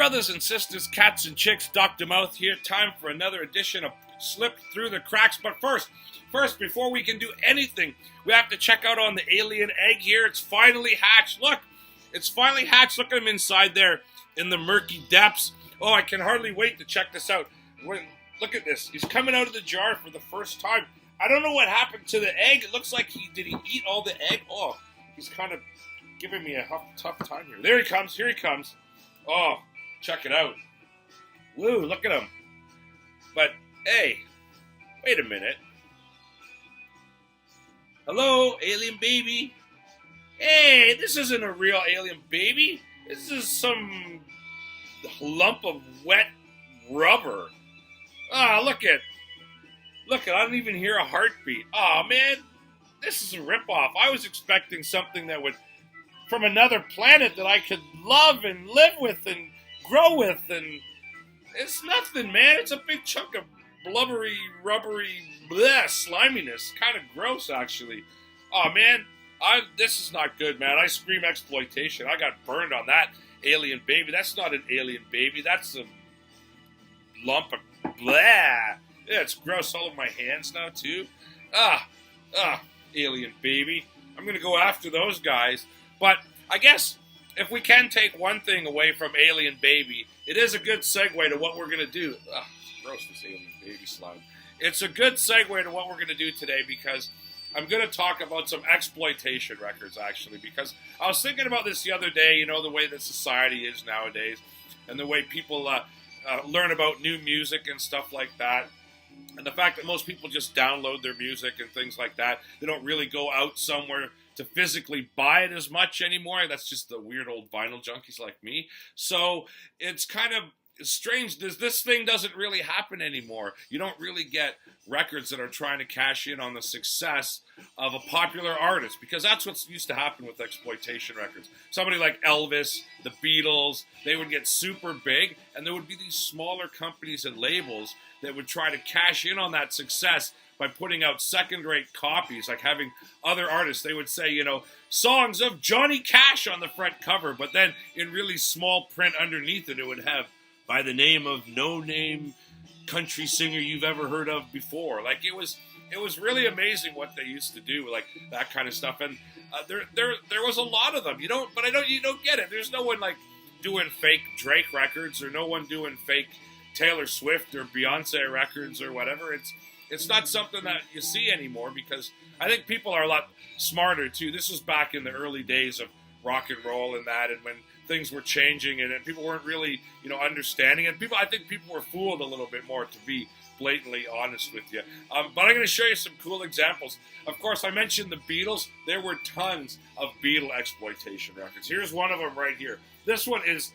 Brothers and sisters, cats and chicks, Dr. Mouth here. Time for another edition of Slip Through the Cracks. But first, before we can do anything, we have to check out on the alien egg here. It's finally hatched. Look, it's finally hatched. Look at him inside there in the murky depths. Oh, I can hardly wait to check this out. Look at this. He's coming out of the jar for the first time. I don't know what happened to the egg. It looks like did he eat all the egg? Oh, he's kind of giving me a tough time here. There he comes. Here he comes. Oh, check it out. Woo, look at him. But, hey, wait a minute. Hello, alien baby. Hey, this isn't a real alien baby. This is some lump of wet rubber. Ah, look at, I don't even hear a heartbeat. Oh, man, this is a ripoff. I was expecting something that would, from another planet that I could love and live with and grow with, and it's nothing, man. It's a big chunk of blubbery, rubbery, bleh, sliminess. Kind of gross, actually. Oh, man, this is not good, man. I scream exploitation. I got burned on that alien baby. That's not an alien baby. That's a lump of bleh. Yeah, it's gross all over my hands now, too. Alien baby. I'm going to go after those guys. But I guess if we can take one thing away from Alien Baby, it is a good segue to what we're going to do. It's gross, this Alien Baby slime. It's a good segue to what we're going to do today because I'm going to talk about some exploitation records, actually, because I was thinking about this the other day, you know, the way that society is nowadays and the way people learn about new music and stuff like that. And the fact that most people just download their music and things like that. They don't really go out somewhere to physically buy it as much anymore. That's just the weird old vinyl junkies like me. So it's kind of strange. This thing doesn't really happen anymore. You don't really get records that are trying to cash in on the success of a popular artist, because that's what used to happen with exploitation records. Somebody like Elvis, the Beatles, they would get super big, and there would be these smaller companies and labels that would try to cash in on that success by putting out second-rate copies, like having other artists. They would say, you know, songs of Johnny Cash on the front cover, but then in really small print underneath it would have, by the name of no-name country singer you've ever heard of before. Like, it was really amazing what they used to do, like that kind of stuff. And there was a lot of them. You don't get it. There's no one like doing fake Drake records, or no one doing fake Taylor Swift or Beyonce records or whatever. It's not something that you see anymore, because I think people are a lot smarter too. This was back in the early days of rock and roll and that, and when things were changing and people weren't really, understanding it. I think people were fooled a little bit more, to be blatantly honest with you. But I'm going to show you some cool examples. Of course, I mentioned the Beatles. There were tons of Beatle exploitation records. Here's one of them right here. This one is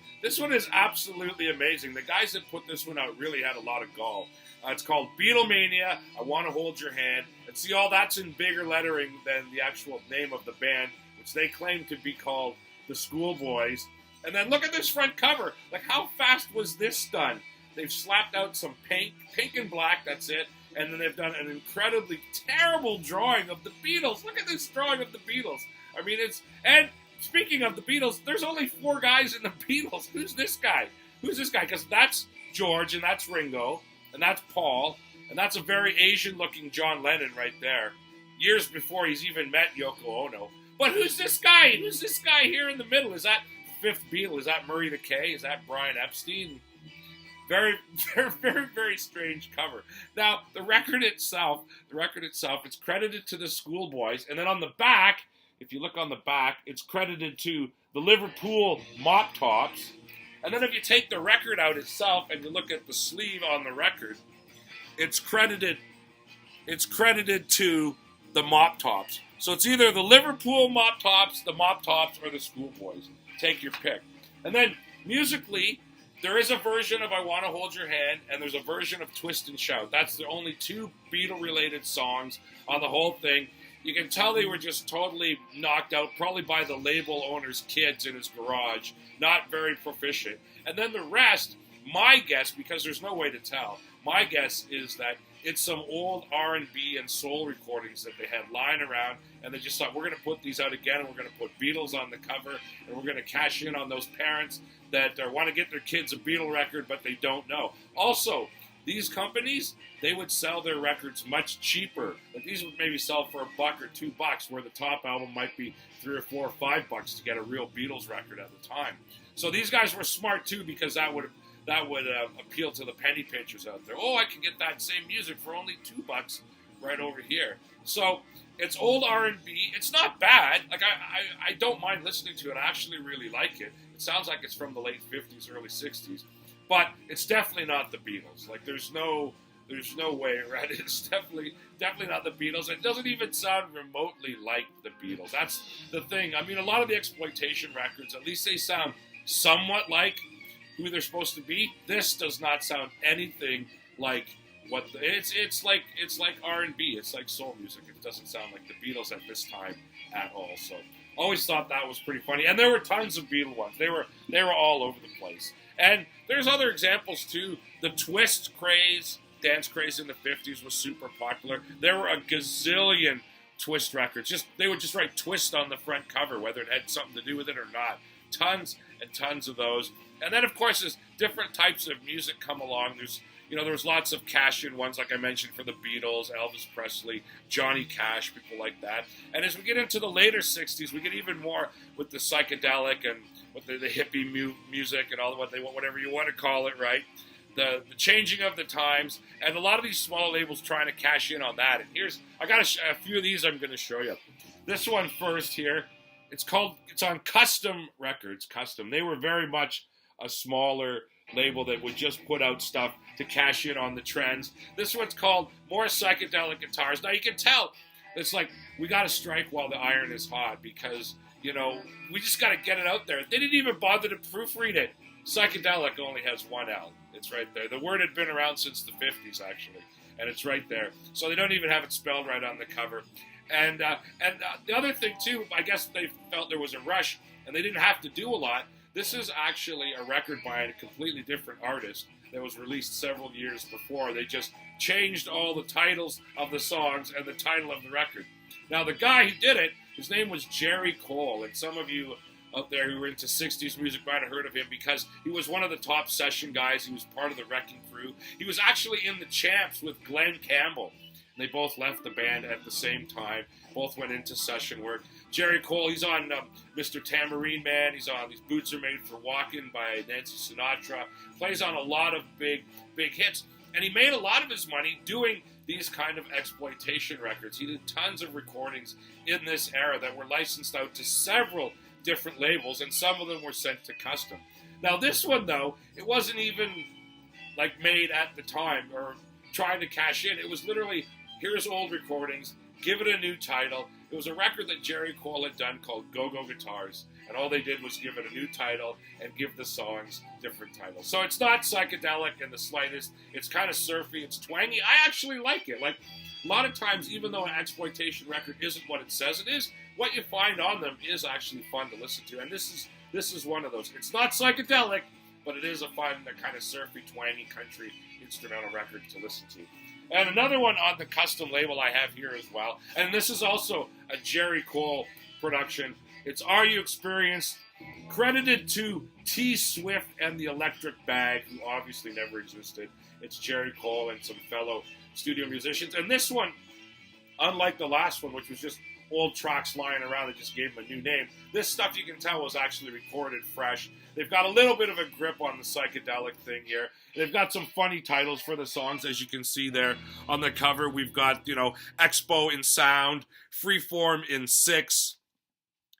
absolutely amazing. The guys that put this one out really had a lot of gall. It's called Beatlemania, I Want to Hold Your Hand. And see, all that's in bigger lettering than the actual name of the band, which they claim to be called the Schoolboys. And then look at this front cover. Like, how fast was this done? They've slapped out some pink and black, that's it. And then they've done an incredibly terrible drawing of the Beatles. Look at this drawing of the Beatles. I mean, and speaking of the Beatles, there's only 4 guys in the Beatles. Who's this guy? Because that's George, and that's Ringo, and that's Paul, and that's a very Asian-looking John Lennon right there, years before he's even met Yoko Ono. But who's this guy? Who's this guy here in the middle? Is that the 5th Beatle? Is that Murray the K? Is that Brian Epstein? Very, very, very, very strange cover. Now, the record itself, it's credited to the Schoolboys, and then on the back, if you look on the back, it's credited to the Liverpool Mop Tops. And then if you take the record out itself and you look at the sleeve on the record, it's credited to the Mop Tops. So it's either the Liverpool Mop Tops, the Mop Tops, or the Schoolboys. Take your pick. And then musically, there is a version of I Want to Hold Your Hand, and there's a version of Twist and Shout. That's the only 2 Beatle-related songs on the whole thing. You can tell they were just totally knocked out, probably by the label owner's kids in his garage. Not very proficient. And then the rest, my guess, because there's no way to tell, my guess is that it's some old R&B and soul recordings that they had lying around, and they just thought, we're going to put these out again, and we're going to put Beatles on the cover, and we're going to cash in on those parents that want to get their kids a Beatle record, but they don't know. Also, these companies, they would sell their records much cheaper. Like these would maybe sell for $1 or $2, where the top album might be $3 or $4 or $5 to get a real Beatles record at the time. So these guys were smart too, because that would appeal to the penny pinchers out there. Oh, I can get that same music for only $2 right over here. So it's old R&B. It's not bad. Like I don't mind listening to it. I actually really like it. It sounds like it's from the late 50s, early 60s. But it's definitely not the Beatles. Like there's no way around it. It's definitely not the Beatles. It doesn't even sound remotely like the Beatles. That's the thing. I mean, a lot of the exploitation records, at least they sound somewhat like who they're supposed to be. This does not sound anything like what it's like R&B. It's like soul music. It doesn't sound like the Beatles at this time at all. So always thought that was pretty funny. And there were tons of Beatle ones. They were all over the place. And there's other examples too. The twist craze, dance craze in the 50s was super popular. There were a gazillion twist records. They would just write twist on the front cover, whether it had something to do with it or not. Tons and tons of those. And then of course as different types of music come along, there was lots of cash-in ones, like I mentioned, for the Beatles, Elvis Presley, Johnny Cash, people like that. And as we get into the later 60s, we get even more with the psychedelic and with the hippie music and all whatever you want to call it, right? The changing of the times, and a lot of these small labels trying to cash in on that. And I got a few of these I'm going to show you. This one first here, it's on Custom Records. Custom. They were very much a smaller label that would just put out stuff to cash in on the trends. This one's called More Psychedelic Guitars. Now you can tell it's like we got to strike while the iron is hot, because we just got to get it out there. They didn't even bother to proofread it. Psychedelic only has one L. It's right there. The word had been around since the 50s, actually, and it's right there. So they don't even have it spelled right on the cover. And the other thing, too, I guess they felt there was a rush, and they didn't have to do a lot. This is actually a record by a completely different artist that was released several years before. They just changed all the titles of the songs and the title of the record. Now, the guy who did it, his name was Jerry Cole, and some of you out there who were into 60s music might have heard of him because he was one of the top session guys. He was part of the Wrecking Crew. He was actually in the Champs with Glenn Campbell. They both left the band at the same time. Both went into session work. Jerry Cole, he's on Mr. Tambourine Man. He's on These Boots Are Made for Walking by Nancy Sinatra. Plays on a lot of big hits. And he made a lot of his money doing these kind of exploitation records. He did tons of recordings in this era that were licensed out to several different labels, and some of them were sent to Custom. Now this one, though, it wasn't even like made at the time or trying to cash in. It was literally, here's old recordings, give it a new title. It was a record that Jerry Cole had done called Go-Go Guitars, and all they did was give it a new title and give the songs different titles. So it's not psychedelic in the slightest. It's kind of surfy. It's twangy. I actually like it. Like, a lot of times, even though an exploitation record isn't what it says it is, what you find on them is actually fun to listen to. And this is one of those. It's not psychedelic, but it is a fun, kind of surfy, twangy country instrumental record to listen to. And another one on the Custom label I have here as well. And this is also a Jerry Cole production. It's Are You Experienced? Credited to T. Swift and the Electric Bag, who obviously never existed. It's Jerry Cole and some fellow studio musicians. And this one, unlike the last one, which was just old tracks lying around that just gave them a new name, this stuff you can tell was actually recorded fresh. They've got a little bit of a grip on the psychedelic thing here. They've got some funny titles for the songs, as you can see there on the cover. We've got, Expo in Sound, Freeform in 6,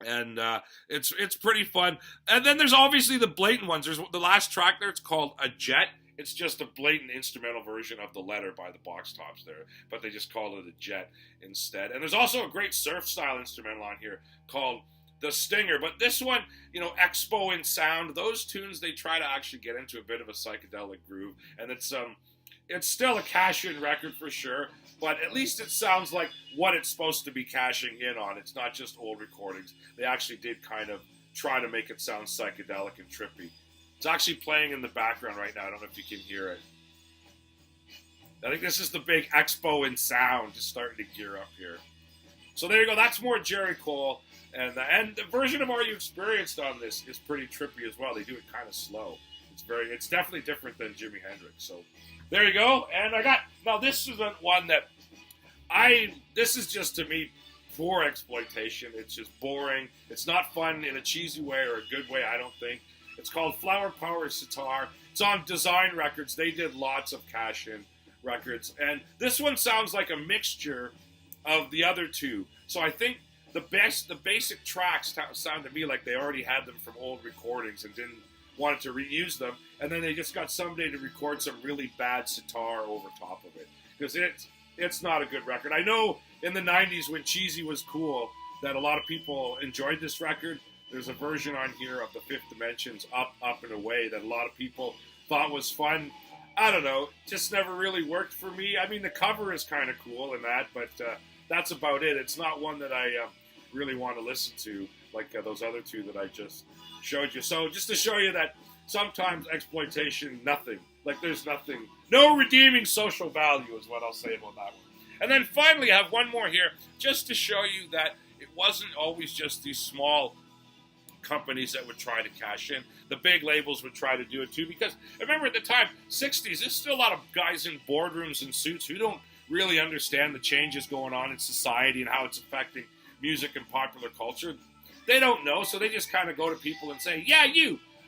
and it's pretty fun. And then there's obviously the blatant ones. There's the last track there. It's called A Jet. It's just a blatant instrumental version of The Letter by the Box Tops there, but they just call it A Jet instead. And there's also a great surf-style instrumental on here called The Stinger. But this one, Expo in Sound, those tunes, they try to actually get into a bit of a psychedelic groove. And it's still a cash-in record for sure, but at least it sounds like what it's supposed to be cashing in on. It's not just old recordings. They actually did kind of try to make it sound psychedelic and trippy. It's actually playing in the background right now. I don't know if you can hear it. I think this is the big expo in sound, just starting to gear up here. So there you go. That's more Jerry Cole. And the version of Are You Experienced on this is pretty trippy as well. They do it kind of slow. It's definitely different than Jimi Hendrix. So there you go. And now this isn't one that this is just to me poor exploitation. It's just boring. It's not fun in a cheesy way or a good way, I don't think. It's called Flower Power Sitar. It's on Design Records. They did lots of cash-in records. And this one sounds like a mixture of the other two. So I think the basic tracks sound to me like they already had them from old recordings and didn't want to reuse them. And then they just got somebody to record some really bad sitar over top of it. Because it's not a good record. I know in the 90s when cheesy was cool that a lot of people enjoyed this record. There's a version on here of the Fifth Dimension's Up, Up and Away that a lot of people thought was fun. I don't know, just never really worked for me. I mean, the cover is kind of cool and that, but that's about it. It's not one that I really want to listen to like those other two that I just showed you. So just to show you that sometimes exploitation, nothing. Like there's nothing, no redeeming social value is what I'll say about that one. And then finally I have one more here just to show you that it wasn't always just these small companies that would try to cash in. The big labels would try to do it too, because I remember at the time, 60s, there's still a lot of guys in boardrooms and suits who don't really understand the changes going on in society and how it's affecting music and popular culture. They don't know, so they just kind of go to people and say, yeah,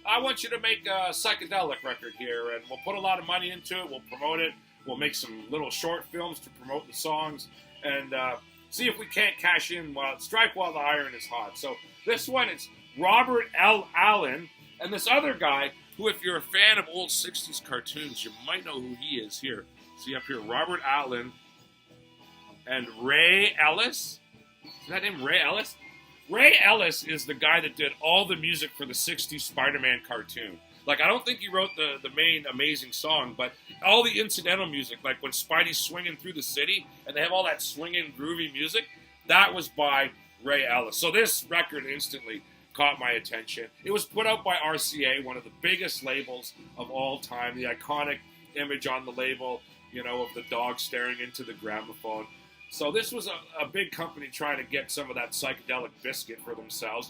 I want you to make a psychedelic record here, and we'll put a lot of money into it, we'll promote it, we'll make some little short films to promote the songs, and see if we can't cash in, strike while the iron is hot. So this one, it's Robert L. Allen, and this other guy, who if you're a fan of old 60s cartoons, you might know who he is here. See up here, Robert Allen and Ray Ellis. Is that him, Ray Ellis? Ray Ellis is the guy that did all the music for the 60s Spider-Man cartoon. Like, I don't think he wrote the main amazing song, but all the incidental music, like when Spidey's swinging through the city, and they have all that swinging, groovy music, that was by Ray Ellis. So this record instantly caught my attention. It was put out by RCA, one of the biggest labels of all time. The iconic image on the label, of the dog staring into the gramophone. So this was a big company trying to get some of that psychedelic biscuit for themselves.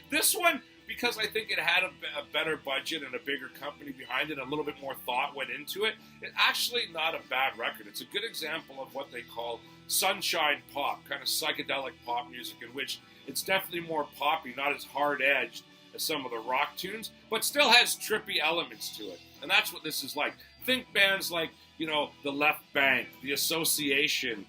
This one, because I think it had a better budget and a bigger company behind it, a little bit more thought went into it, it's actually not a bad record. It's a good example of what they call sunshine pop, kind of psychedelic pop music, in which it's definitely more poppy, not as hard-edged as some of the rock tunes, but still has trippy elements to it. And that's what this is like. Think bands like, The Left Bank, The Association,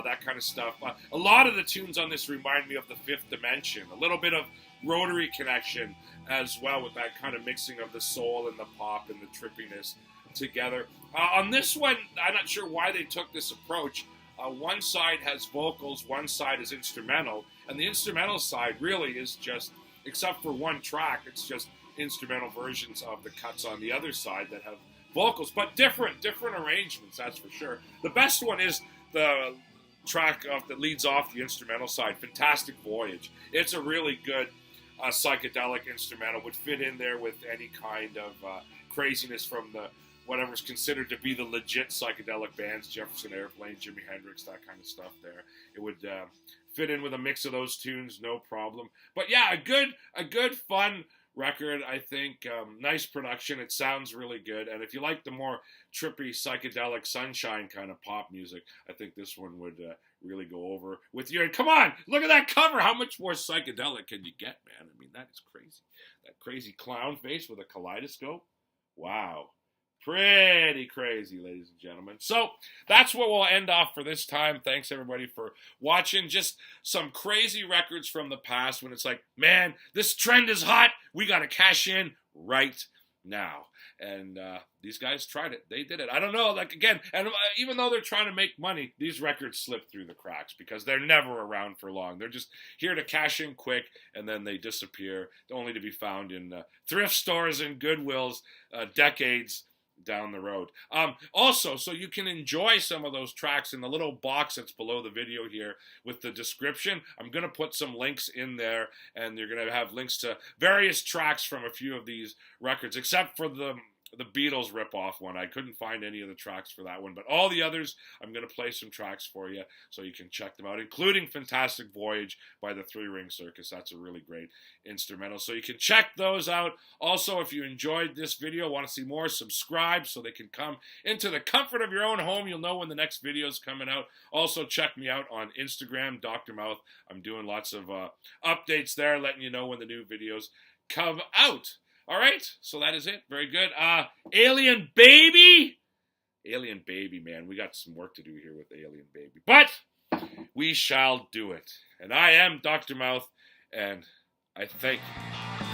that kind of stuff. A lot of the tunes on this remind me of the Fifth Dimension. A little bit of Rotary Connection as well, with that kind of mixing of the soul and the pop and the trippiness together. On this one, I'm not sure why they took this approach. One side has vocals, one side is instrumental, and the instrumental side really is just, except for one track, it's just instrumental versions of the cuts on the other side that have vocals, but different arrangements, that's for sure. The best one is the track that leads off the instrumental side, Fantastic Voyage. It's a really good psychedelic instrumental, would fit in there with any kind of craziness from the whatever's considered to be the legit psychedelic bands, Jefferson Airplane, Jimi Hendrix, that kind of stuff there. It would fit in with a mix of those tunes, no problem. But yeah, a good fun record, I think. Nice production. It sounds really good. And if you like the more trippy, psychedelic, sunshine kind of pop music, I think this one would really go over with you. And come on, look at that cover. How much more psychedelic can you get, man? I mean, that is crazy. That crazy clown face with a kaleidoscope. Wow. Pretty crazy, ladies and gentlemen. So that's what we'll end off for this time. Thanks, everybody, for watching. Just some crazy records from the past when it's like, man, this trend is hot. We got to cash in right now. And these guys tried it. They did it. I don't know, like, again, and even though they're trying to make money, these records slip through the cracks because they're never around for long. They're just here to cash in quick, and then they disappear, only to be found in thrift stores and Goodwills decades down the road. Also, so you can enjoy some of those tracks in the little box that's below the video here with the description. I'm going to put some links in there, and you're going to have links to various tracks from a few of these records, except for the the Beatles rip-off one. I couldn't find any of the tracks for that one, but all the others, I'm going to play some tracks for you so you can check them out, including Fantastic Voyage by the Three-Ring Circus. That's a really great instrumental, so you can check those out. Also, if you enjoyed this video, want to see more, subscribe so they can come into the comfort of your own home. You'll know when the next video is coming out. Also, check me out on Instagram, Dr. Mouth. I'm doing lots of updates there, letting you know when the new videos come out. All right, so that is it. Very good. Alien Baby. Alien Baby, man. We got some work to do here with Alien Baby. But we shall do it. And I am Dr. Mouth, and I thank you